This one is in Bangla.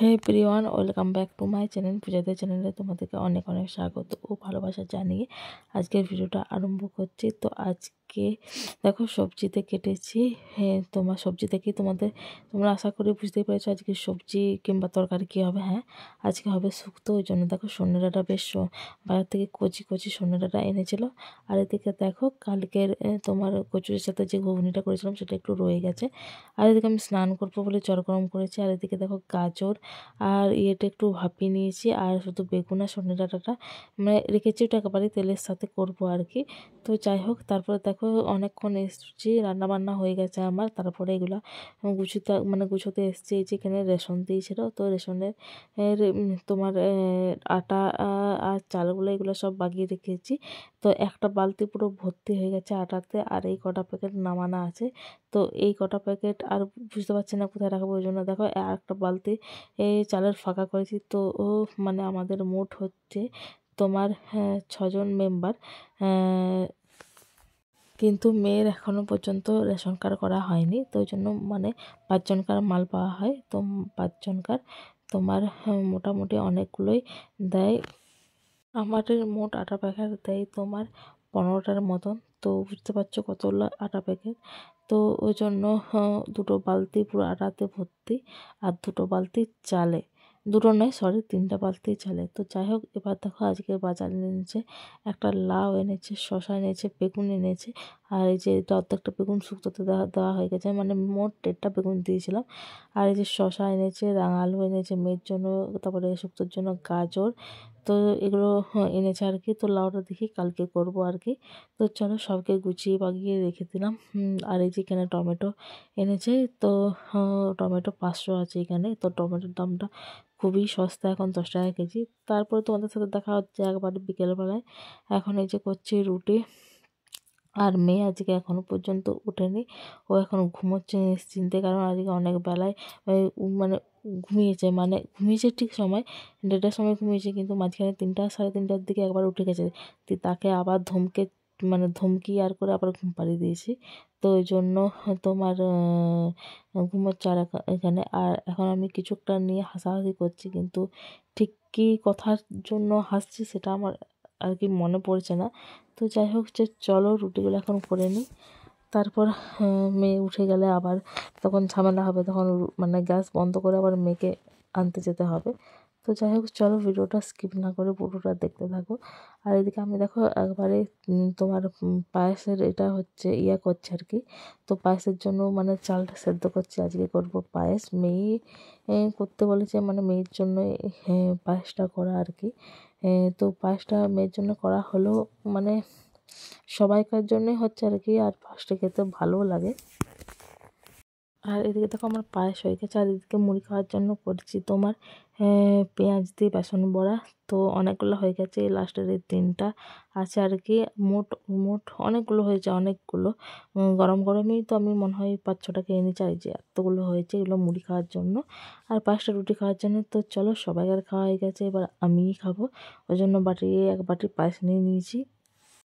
Hey everyone, welcome back to my channel. পূজাদের চ্যানেলে তোমাদেরকে অনেক অনেক স্বাগত ও ভালোবাসা জানিয়ে আজকের ভিডিওটা আরম্ভ করছি। তো আজকে দেখো সবজিতে কেটেছি। হ্যাঁ, তোমার সবজি থেকেই তোমরা আশা করি বুঝতেই পেরেছো আজকে সবজি কিংবা তরকারি কী হবে। হ্যাঁ, আজকে হবে শুক্তো। ওই জন্য দেখো সজনে ডাঁটা বেশ বাজার থেকে কচি কচি সজনে ডাঁটা এনেছিল। আর এদিকে দেখো কালকের তোমার কচুরির সাথে যে ঘুগনিটা করেছিলাম সেটা একটু রয়ে গেছে। আর এদিকে আমি স্নান করবো বলে জল গরম করেছি। আর এদিকে দেখো গাজর আর ইয়েটা একটু ভাপিয়ে নিয়েছি, আর শুধু বেগুন আর সজনে ডাঁটাটা মানে রেখেছি, ওটা একেবারে তেলের সাথে করবো আর কি। তো যাই হোক, তারপরে দেখো অনেকক্ষণ এসেছি, রান্নাবান্না হয়ে গেছে আমার। তারপরে এগুলো গুছোতে এসেছি। এই যে এখানে রেশন দিয়েছিল, তো রেশনের তোমার আটা আর চালগুলো এগুলো সব বাগিয়ে রেখেছি। তো একটা বালতি পুরো ভর্তি হয়ে গেছে আটাতে, আর এই কটা প্যাকেট নামানো আছে। তো এই কটা প্যাকেট আর বুঝতে পারছি না কোথায় রাখবো। ওই জন্য দেখো আর একটা বালতি এই চালের ফাঁকা করেছি। তো মানে আমাদের মোট হচ্ছে তোমার 6জন মেম্বার, কিন্তু মেয়ের এখনও পর্যন্ত রেশন কার্ড করা হয়নি। তো ওই জন্য মানে 5জনকার মাল পাওয়া হয়। তো 5জনকার তোমার মোটামুটি অনেকগুলোই দেয়। আমাদের মোট আটা প্যাকেট দেয় তোমার 15টার মতন। তো বুঝতে পারছো কতগুলো আটা প্যাকেট। তো ওই জন্য দুটো বালতি পুরো আটাতে ভর্তি, আর দুটো বালতি চালে, দুটো নয় সরি 3টা বালতি চালে। তো যাই হোক, এবার দেখো আজকে বাজারে এনেছে একটা লাউ এনেছে, শসা এনেছে, বেগুন এনেছে। আর এই যে এটা অর্ধেকটা বেগুন শুক্তোতে দেওয়া হয়ে গেছে, মানে মোট 1.5টা বেগুন দিয়েছিলাম। আর এই যে শসা এনেছে, রাঙা আলু এনেছে মেয়ের জন্য, তারপরে শুক্তোর জন্য গাজর। তো এগুলো এনেছে আর কি। তো লাউটা দেখি কালকে করব আর কি। তো চলো সবকে গুছিয়ে বাগিয়ে রেখে দিলাম। আর এই যে এখানে টমেটো এনেছে। তো টমেটো 500 আছে এখানে। তো টমেটোর দামটা খুবই সস্তা, এখন 10 টাকা কেজি। তারপরে তোমাদের সাথে দেখা হচ্ছে একবার বিকেলবেলায়। এখন এই যে করছি রুটি। আর মেয়ে আজকে এখনও পর্যন্ত ওঠেনি, ও এখন ঘুমোচ্ছে নিশ্চিন্তে, কারণ আজকে অনেক বেলায় মানে ঘুমিয়েছে ঠিক সময় 1:30টার সময় ঘুমিয়েছে, কিন্তু মাঝখানে 3টা 3:30টার দিকে একবার উঠে গেছে। তাকে আবার ধমকি আর করে আবার ঘুম পাড়িয়ে দিয়েছি। তো ওই জন্য তোমার ঘুমোচ্ছে আর এখানে। আর এখন আমি কিছুটা নিয়ে হাসাহাসি করছি, কিন্তু ঠিক কী কথার জন্য হাসছি সেটা আমার আর কি মনে পড়ছে না। তো যাই হোক, যে চলো রুটিগুলো এখন করে নিই। তারপর মেয়ে উঠে গেলে আবার তখন ঝামেলা হবে, তখন মানে গ্যাস বন্ধ করে আবার মেয়েকে আনতে যেতে হবে। তো যাই হোক, চলো ভিডিওটা স্কিপ না করে পুরোটা দেখতে থাকো। আর এদিকে আমি দেখো একবারে তোমার পায়েসের এটা হচ্ছে করছে আর কি। তো পায়েসের জন্য মানে চালটা সেদ্ধ করছি, আজকে করব পায়েস। মেয়ে করতে বলেছে, মানে মেয়ের জন্য পায়েসটা করা আর কি। তো পায়েসটা মেয়ের জন্য করা হলো, মানে সবাইকার জন্যই হচ্ছে আর কি। আর পায়েসটা খেতে ভালোও লাগে। আর এদিকে দেখো আমার পায়েস হয়ে গেছে। আর এদিকে মুড়ি খাওয়ার জন্য করছি তোমার পেঁয়াজ দিয়ে বেসন বড়া। তো অনেকগুলো হয়ে গেছে, এই লাস্টের এই 3টা আছে আর কি। মোট মোট অনেকগুলো হয়েছে, অনেকগুলো। গরম গরমই তো আমি মনে হয় 5-6টাকে এনেছি। আর যে এতগুলো হয়েছে এগুলো মুড়ি খাওয়ার জন্য আর 5টা রুটি খাওয়ার জন্য। তো চলো সবাইকার খাওয়া হয়ে গেছে, এবার আমিই খাবো। ওই জন্য এক বাটি পায়েস নিয়ে নিয়েছি।